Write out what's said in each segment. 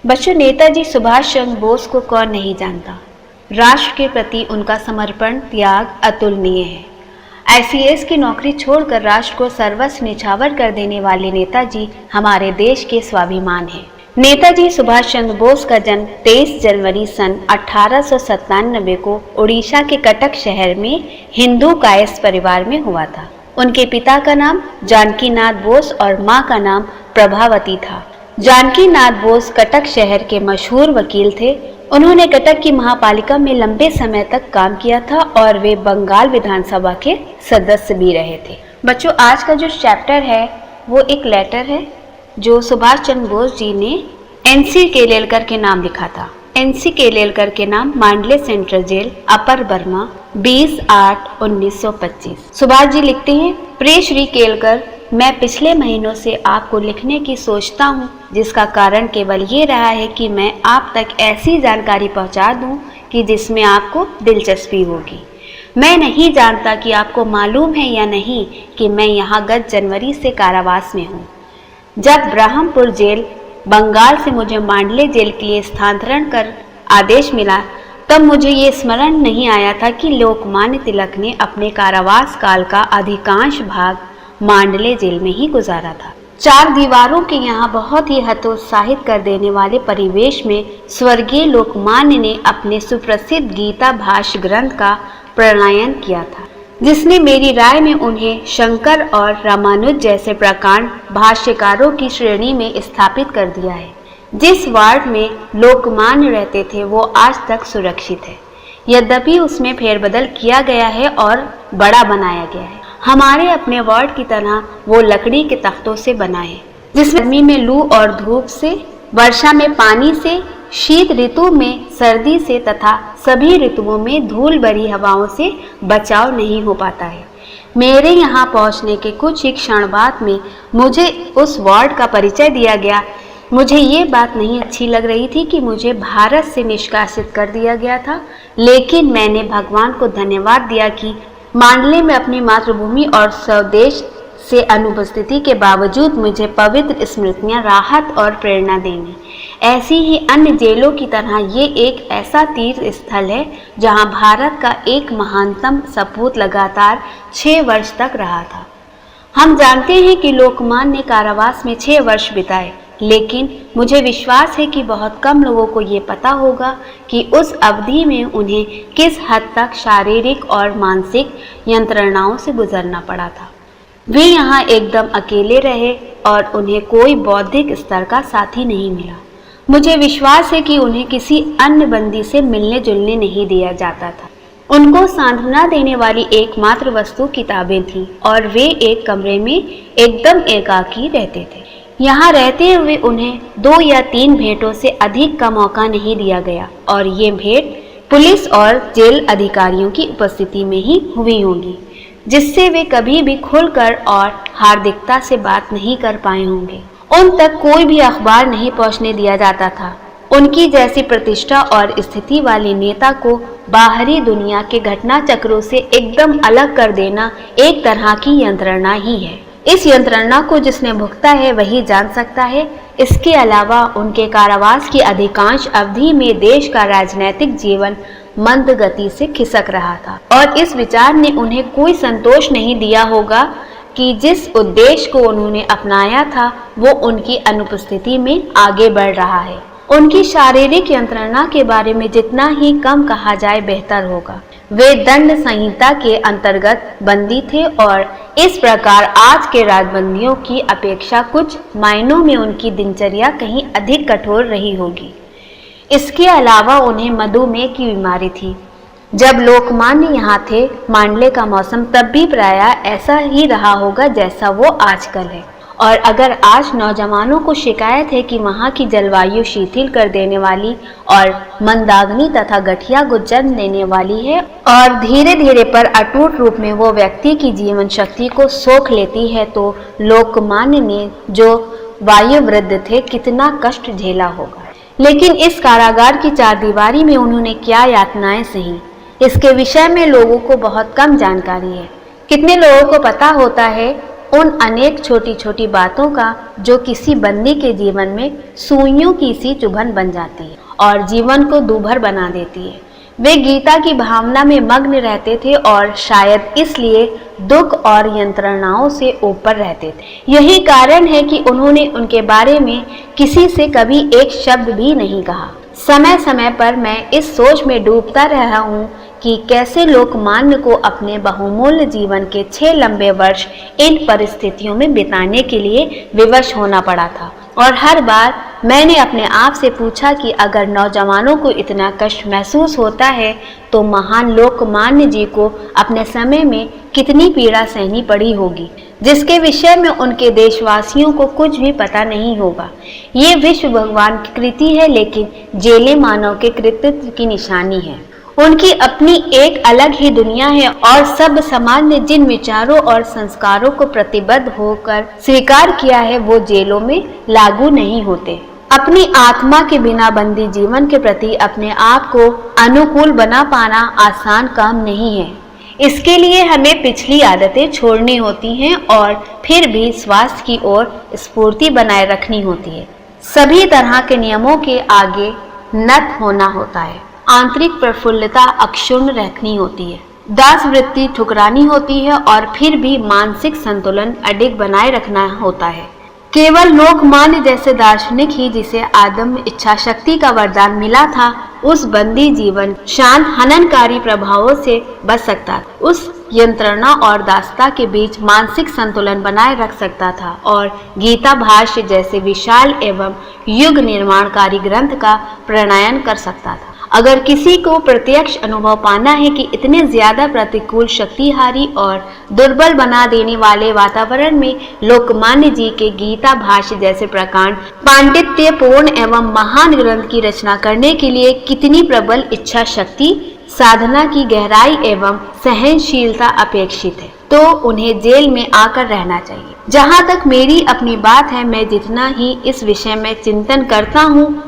बच्चों, नेताजी सुभाष चंद्र बोस को कौन नहीं जानता। राष्ट्र के प्रति उनका समर्पण त्याग अतुलनीय है। आईसीएस की नौकरी छोड़कर राष्ट्र को सर्वस्व न्यौछावर कर देने वाले नेताजी हमारे देश के स्वाभिमान हैं। नेताजी सुभाष चंद्र बोस का जन्म 23 जनवरी सन 1897 को उड़ीसा के कटक शहर में हिंदू कायस्थ परिवार में हुआ था। उनके पिता का नाम जानकी नाथ बोस और मां का नाम प्रभावती था। जानकी नाथ बोस कटक शहर के मशहूर वकील थे। उन्होंने कटक की महापालिका में लंबे समय तक काम किया था और वे बंगाल विधानसभा के सदस्य भी रहे थे। बच्चों, आज का जो चैप्टर है वो एक लेटर है जो सुभाष चंद्र बोस जी ने एनसी केलेलकर के नाम लिखा था। एनसी केलेलकर के नाम मांडले सेंट्रल जेल, अपर बर्मा, 20/8/1925। सुभाष जी लिखते हैं, प्रिय श्री केलकर, मैं पिछले महीनों से आपको लिखने की सोचता हूँ, जिसका कारण केवल ये रहा है कि मैं आप तक ऐसी जानकारी पहुँचा दूँ कि जिसमें आपको दिलचस्पी होगी। मैं नहीं जानता कि आपको मालूम है या नहीं कि मैं यहाँ गत जनवरी से कारावास में हूँ। जब ब्रह्मपुर जेल बंगाल से मुझे मांडले जेल के लिए स्थानांतरण कर आदेश मिला, तब मुझे ये स्मरण नहीं आया था कि लोकमान्य तिलक ने अपने कारावास काल का अधिकांश भाग मांडले जेल में ही गुजारा था। चार दीवारों के यहाँ बहुत ही हतोत्साहित कर देने वाले परिवेश में स्वर्गीय लोकमान्य ने अपने सुप्रसिद्ध गीता भाष्य ग्रंथ का प्रणयन किया था, जिसने मेरी राय में उन्हें शंकर और रामानुज जैसे प्रकांड भाष्यकारों की श्रेणी में स्थापित कर दिया है। जिस वार्ड में लोकमान्य रहते थे वो आज तक सुरक्षित है, यद्यपि उसमें फेरबदल किया गया है और बड़ा बनाया गया है। हमारे अपने वार्ड की तरह वो लकड़ी के तख्तों से बना है, जिसमें गर्मी में लू और धूप से, वर्षा में पानी से, शीत ऋतु में सर्दी से तथा सभी ऋतुओं में धूल भरी हवाओं से बचाव नहीं हो पाता है। मेरे यहाँ पहुँचने के कुछ ही क्षण बाद में मुझे उस वार्ड का परिचय दिया गया। मुझे ये बात नहीं अच्छी लग रही थी कि मुझे भारत से निष्कासित कर दिया गया था, लेकिन मैंने भगवान को धन्यवाद दिया कि मांडले में अपनी मातृभूमि और स्वदेश से अनुपस्थिति के बावजूद मुझे पवित्र स्मृतियां राहत और प्रेरणा देंगी। ऐसी ही अन्य जेलों की तरह ये एक ऐसा तीर्थ स्थल है जहां भारत का एक महानतम सपूत लगातार 6 वर्ष तक रहा था। हम जानते हैं कि लोकमान्य ने कारावास में 6 वर्ष बिताए, लेकिन मुझे विश्वास है कि बहुत कम लोगों को ये पता होगा कि उस अवधि में उन्हें किस हद तक शारीरिक और मानसिक यंत्रणाओं से गुजरना पड़ा था। वे यहाँ एकदम अकेले रहे और उन्हें कोई बौद्धिक स्तर का साथी नहीं मिला। मुझे विश्वास है कि उन्हें किसी अन्य बंदी से मिलने जुलने नहीं दिया जाता था। उनको सांत्वना देने वाली एकमात्र वस्तु किताबें थीं और वे एक कमरे में एकदम एकाकी रहते थे। यहाँ रहते हुए उन्हें 2 या 3 भेंटों से अधिक का मौका नहीं दिया गया और ये भेंट पुलिस और जेल अधिकारियों की उपस्थिति में ही हुई होंगी, जिससे वे कभी भी खुलकर और हार्दिकता से बात नहीं कर पाए होंगे। उन तक कोई भी अखबार नहीं पहुंचने दिया जाता था। उनकी जैसी प्रतिष्ठा और स्थिति वाले नेता को बाहरी दुनिया के घटना चक्रों से एकदम अलग कर देना एक तरह की यंत्रणा ही है। इस यंत्रणा को जिसने भुगता है वही जान सकता है। इसके अलावा उनके कारावास की अधिकांश अवधि में देश का राजनीतिक जीवन मंद गति से खिसक रहा था और इस विचार ने उन्हें कोई संतोष नहीं दिया होगा कि जिस उद्देश्य को उन्होंने अपनाया था वो उनकी अनुपस्थिति में आगे बढ़ रहा है। उनकी शारीरिक यंत्रणा के बारे में जितना ही कम कहा जाए बेहतर होगा। वे दंड संहिता के अंतर्गत बंदी थे और इस प्रकार आज के राजबंदियों की अपेक्षा कुछ मायनों में उनकी दिनचर्या कहीं अधिक कठोर रही होगी। इसके अलावा उन्हें मधुमेह की बीमारी थी। जब लोकमान्य यहाँ थे, मांडले का मौसम तब भी प्रायः ऐसा ही रहा होगा जैसा वो आजकल है। और अगर आज नौजवानों को शिकायत है कि वहाँ की जलवायु शिथिल कर देने वाली और मंदाग्नि तथा गठिया को जन्म देने वाली है और धीरे धीरे पर अटूट रूप में वो व्यक्ति की जीवन शक्ति को सोख लेती है, तो लोकमान्य ने जो वायुवृद्ध थे कितना कष्ट झेला होगा। लेकिन इस कारागार की चारदीवारी में उन्होंने क्या यातनाएं सही, इसके विषय में लोगों को बहुत कम जानकारी है। कितने लोगों को पता होता है उन अनेक छोटी छोटी बातों का जो किसी बंदी के जीवन में सुइयों की सी चुभन बन जाती है और जीवन को दूभर बना देती है। वे गीता की भावना में मग्न रहते थे और शायद इसलिए दुख और यंत्रणाओं से ऊपर रहते थे। यही कारण है कि उन्होंने उनके बारे में किसी से कभी एक शब्द भी नहीं कहा। समय समय पर मैं इस सोच में डूबता रहा हूँ कि कैसे लोकमान्य को अपने बहुमूल्य जीवन के 6 लंबे वर्ष इन परिस्थितियों में बिताने के लिए विवश होना पड़ा था। और हर बार मैंने अपने आप से पूछा कि अगर नौजवानों को इतना कष्ट महसूस होता है तो महान लोकमान्य जी को अपने समय में कितनी पीड़ा सहनी पड़ी होगी, जिसके विषय में उनके देशवासियों को कुछ भी पता नहीं होगा। ये विश्व भगवान की कृति है, लेकिन जेलें मानव के कृतित्व की निशानी है। उनकी अपनी एक अलग ही दुनिया है और सब समाज ने जिन विचारों और संस्कारों को प्रतिबद्ध होकर स्वीकार किया है वो जेलों में लागू नहीं होते। अपनी आत्मा के बिना बंदी जीवन के प्रति अपने आप को अनुकूल बना पाना आसान काम नहीं है। इसके लिए हमें पिछली आदतें छोड़नी होती हैं और फिर भी स्वास्थ्य की ओर स्फूर्ति बनाए रखनी होती है। सभी तरह के नियमों के आगे नत होना होता है। आंतरिक प्रफुल्लता अक्षुण्ण रखनी होती है। दास वृत्ति ठुकरानी होती है और फिर भी मानसिक संतुलन अडिग बनाए रखना होता है। केवल लोकमान्य जैसे दार्शनिक ही जिसे आदम इच्छा शक्ति का वरदान मिला था, उस बंदी जीवन शांत हननकारी प्रभावों से बच सकता था, उस यंत्रणा और दासता के बीच मानसिक संतुलन बनाए रख सकता था और गीता भाष्य जैसे विशाल एवं युग निर्माणकारी ग्रंथ का प्रणयन कर सकता था। अगर किसी को प्रत्यक्ष अनुभव पाना है कि इतने ज्यादा प्रतिकूल, शक्तिहारी और दुर्बल बना देने वाले वातावरण में लोकमान्य जी के गीता भाष्य जैसे प्रकांड पांडित्यपूर्ण एवं महान ग्रंथ की रचना करने के लिए कितनी प्रबल इच्छा शक्ति, साधना की गहराई एवं सहनशीलता अपेक्षित है, तो उन्हें जेल में आकर रहना चाहिए। जहाँ तक मेरी अपनी बात है, मैं जितना ही इस विषय में चिंतन करता हूँ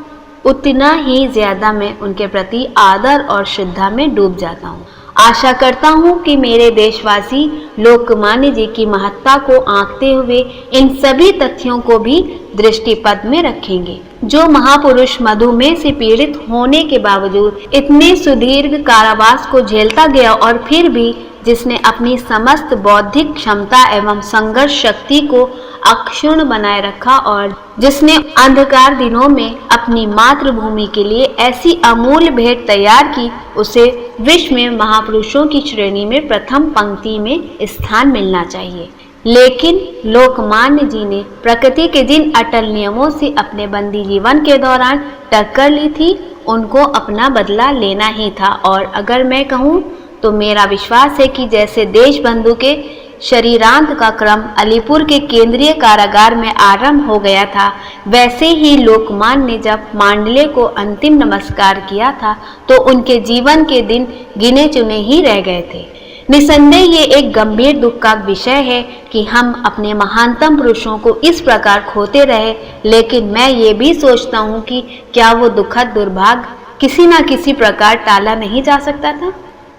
उतना ही ज्यादा मैं उनके प्रति आदर और श्रद्धा में डूब जाता हूँ। आशा करता हूँ कि मेरे देशवासी लोकमान्य जी की महत्ता को आंकते हुए इन सभी तथ्यों को भी दृष्टिपथ में रखेंगे। जो महापुरुष मधुमेह से पीड़ित होने के बावजूद इतने सुदीर्घ कारावास को झेलता गया और फिर भी जिसने अपनी समस्त बौद्धिक क्षमता एवं संघर्ष शक्ति को अक्षुण्ण बनाए रखा और जिसने अंधकार दिनों में अपनी मातृभूमि के लिए ऐसी अमूल्य भेंट तैयार की, उसे विश्व में महापुरुषों की श्रेणी में प्रथम पंक्ति में स्थान मिलना चाहिए। लेकिन लोकमान्य जी ने प्रकृति के जिन अटल नियमों से अपने बंदी जीवन के दौरान टक्कर ली थी, उनको अपना बदला लेना ही था। और अगर मैं कहूँ तो मेरा विश्वास है कि जैसे देशबंधु के शरीरांत का क्रम अलीपुर के केंद्रीय कारागार में आरंभ हो गया था, वैसे ही लोकमान्य ने जब मांडले को अंतिम नमस्कार किया था तो उनके जीवन के दिन गिने चुने ही रह गए थे। निसंदेह ये एक गंभीर दुख का विषय है कि हम अपने महानतम पुरुषों को इस प्रकार खोते रहे, लेकिन मैं ये भी सोचता हूँ कि क्या वो दुखद दुर्भाग्य किसी न किसी प्रकार टाला नहीं जा सकता था।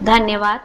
धन्यवाद।